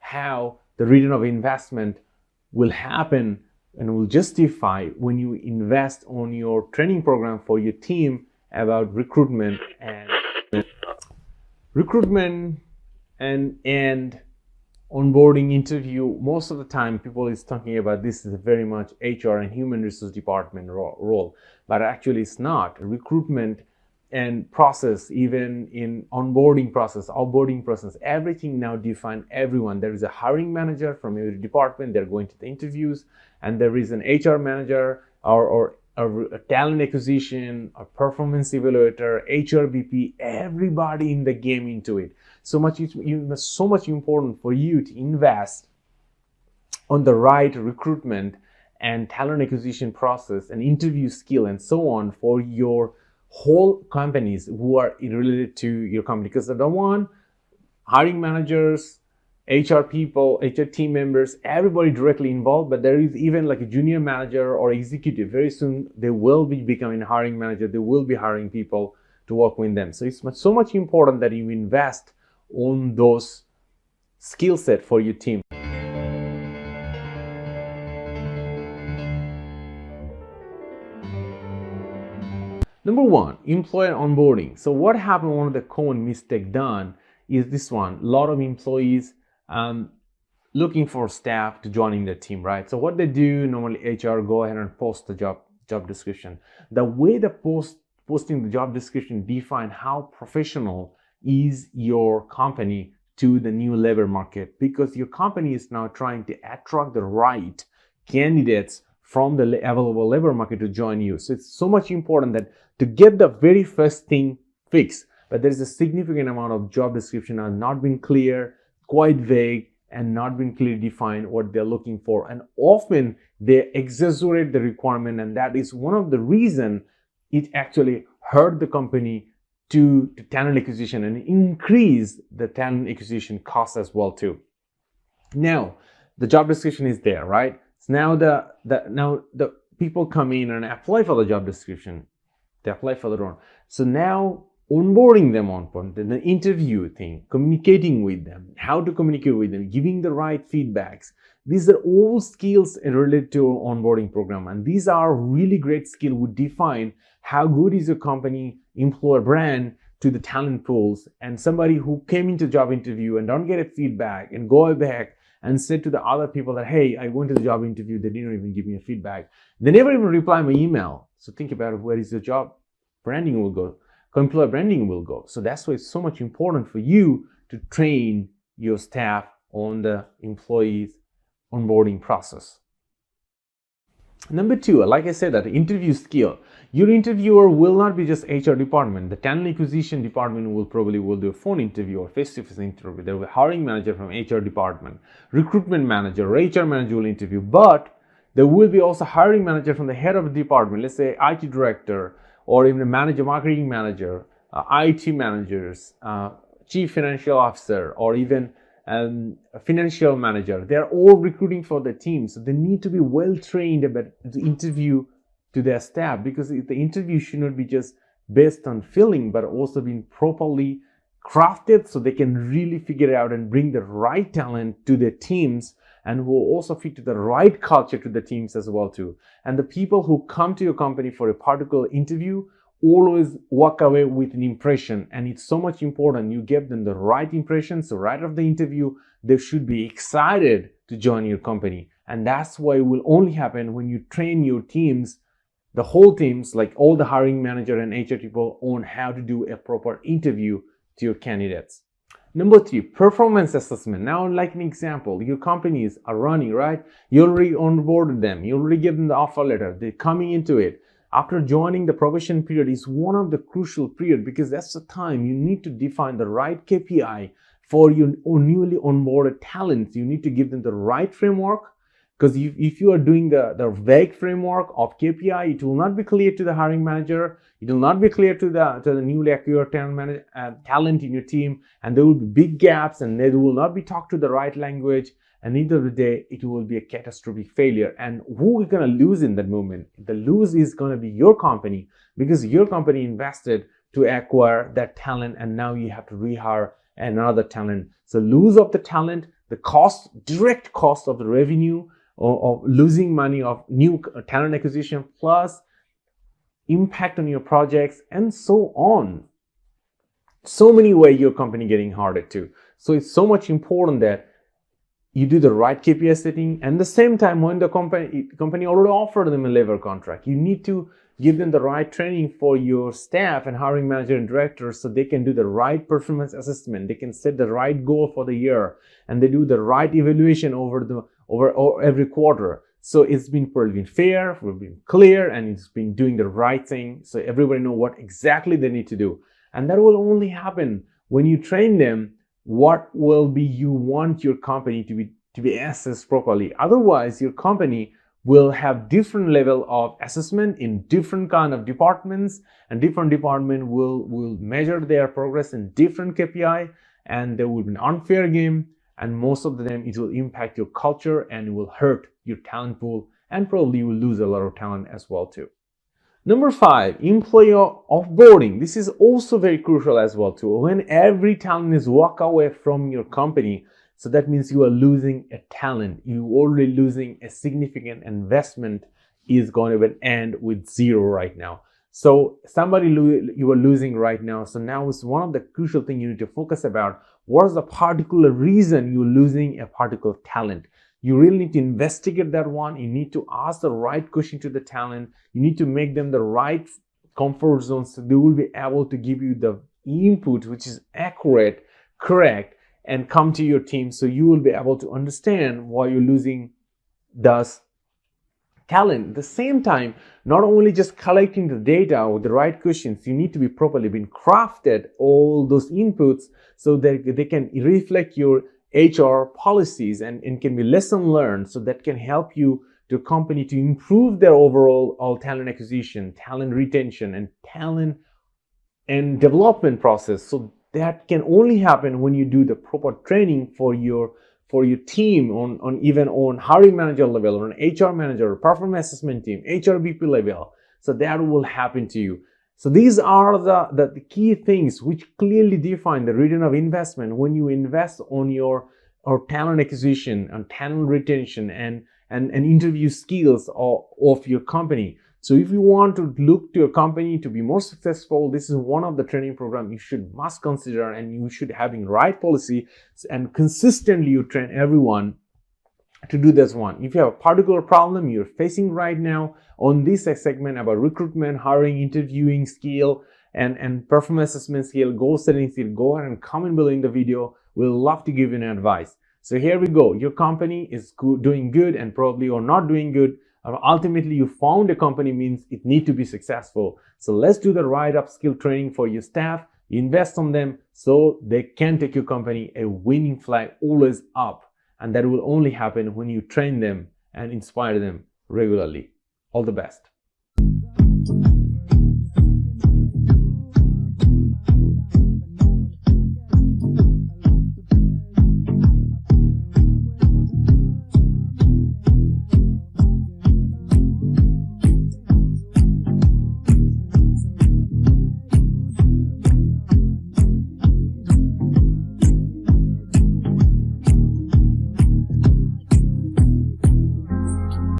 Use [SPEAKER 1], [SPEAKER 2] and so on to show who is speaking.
[SPEAKER 1] how the return of investment will happen and will justify when you invest on your training program for your team about recruitment and onboarding interview. Most of the time people is talking about this is very much HR and human resource department role, but actually it's not. Recruitment and process, even in onboarding process, offboarding process, everything now define everyone. There is a hiring manager from every department, they're going to the interviews, and there is an HR manager or a talent acquisition, a performance evaluator, HR VP, everybody in the game into it. So much important for you to invest on the right recruitment and talent acquisition process and interview skill and so on for your whole companies who are related to your company. Because the one, hiring managers, HR people, HR team members, everybody directly involved, but there is even like a junior manager or executive. Very soon they will be becoming a hiring manager. They will be hiring people to work with them. So it's so much important that you invest on those skill set for your team. Number one, employer onboarding. So what happened, one of the common mistake done is this one. A lot of employees looking for staff to join in their team, right? So what they do, normally HR go ahead and post the job description. The way the posting the job description define how professional is your company to the new labor market, because your company is now trying to attract the right candidates from the available labor market to join you. So it's so much important that to get the very first thing fixed, but there's a significant amount of job description are not been clear, quite vague, and not been clearly defined what they're looking for. And often they exaggerate the requirement, and that is one of the reason it actually hurt the company to talent acquisition and increase the talent acquisition cost as well too. Now, the job description is there, right? So now the people come in and apply for the job description. They apply for the role. So now onboarding them on point, the interview thing, communicating with them, how to communicate with them, giving the right feedbacks. These are all skills related to our onboarding program. And these are really great skills would define how good is your company, employer brand to the talent pools. And somebody who came into job interview and don't get a feedback and go back and said to the other people that, hey, I went to the job interview, they didn't even give me a feedback. They never even reply my email. So think about it, where is your job branding will go, employer branding will go. So that's why it's so much important for you to train your staff on the employees onboarding process. Number two, like I said, that interview skill. Your interviewer will not be just HR department. The talent acquisition department will do a phone interview or face-to-face interview. There will be a hiring manager from HR department, recruitment manager, or HR manager will interview, but there will be also hiring manager from the head of the department, let's say IT director, or even a manager, marketing manager, IT managers, chief financial officer, or even a financial manager. They're all recruiting for the team. So they need to be well trained about the interview to their staff, because the interview should not be just based on feeling, but also being properly crafted so they can really figure it out and bring the right talent to their teams, and who also fit to the right culture to the teams as well too. And the people who come to your company for a particular interview always walk away with an impression, and it's so much important you give them the right impression. So right after the interview, they should be excited to join your company. And that's why it will only happen when you train your teams, the whole teams, like all the hiring manager and HR people, on how to do a proper interview to your candidates. Number three, performance assessment. Now, like an example, your companies are running, right? You already onboarded them. You already give them the offer letter. They're coming into it. After joining, the probation period is one of the crucial period, because that's the time you need to define the right KPI for your newly onboarded talents. You need to give them the right framework, because if you are doing the vague framework of KPI, it will not be clear to the hiring manager. It will not be clear to the newly acquired talent in your team, and there will be big gaps, and they will not be talked to the right language. And at the end of the day, it will be a catastrophic failure. And who is going to lose in that moment? The lose is going to be your company, because your company invested to acquire that talent, and now you have to rehire another talent. So lose of the talent, the cost, direct cost of the revenue or of losing money of new talent acquisition, plus impact on your projects, and so on. So many ways your company getting harder too. So it's so much important that you do the right KPI setting, and at the same time, when the company already offered them a labor contract, you need to give them the right training for your staff and hiring manager and directors, so they can do the right performance assessment, they can set the right goal for the year, and they do the right evaluation over every quarter. So it's been fair, we've been clear, and it's been doing the right thing, so everybody know what exactly they need to do. And that will only happen when you train them what will be you want your company to be assessed properly. Otherwise, your company will have different level of assessment in different kind of departments, and different department will measure their progress in different KPI, and there will be an unfair game, and most of the time it will impact your culture and it will hurt your talent pool, and probably you will lose a lot of talent as well too. Number 5, employee offboarding. This is also very crucial as well too. When every talent is walk away from your company, so that means you are losing a talent. You already losing a significant investment is going to end with 0 right now. So somebody you are losing right now. So now is one of the crucial things you need to focus about. What is the particular reason you're losing a particular talent? You really need to investigate that one. You need to ask the right question to the talent. You need to make them the right comfort zone, so they will be able to give you the input which is accurate, correct, and come to your team, so you will be able to understand why you're losing thus talent. At the same time, not only just collecting the data with the right questions, you need to be properly been crafted all those inputs so that they can reflect your HR policies and can be lesson learned, so that can help you to company to improve their overall talent acquisition, talent retention, and talent and development process. So that can only happen when you do the proper training for your team on hiring manager level, on HR manager, performance assessment team, HR BP level. So that will happen to you. So these are the key things which clearly define the return of investment when you invest on your talent acquisition and talent retention and interview skills of your company. So if you want to look to a company to be more successful, this is one of the training programs you must consider, and you should having right policy and consistently you train everyone to do this one. If you have a particular problem you're facing right now on this segment about recruitment, hiring, interviewing skill, and performance assessment skill, goal setting skill, go ahead and comment below in the video. We'll love to give you an advice. So here we go. Your company is doing good and probably or not doing good. Ultimately, you found a company means it need to be successful. So let's do the right upskill training for your staff. Invest on them so they can take your company a winning flag always up. And that will only happen when you train them and inspire them regularly. All the best.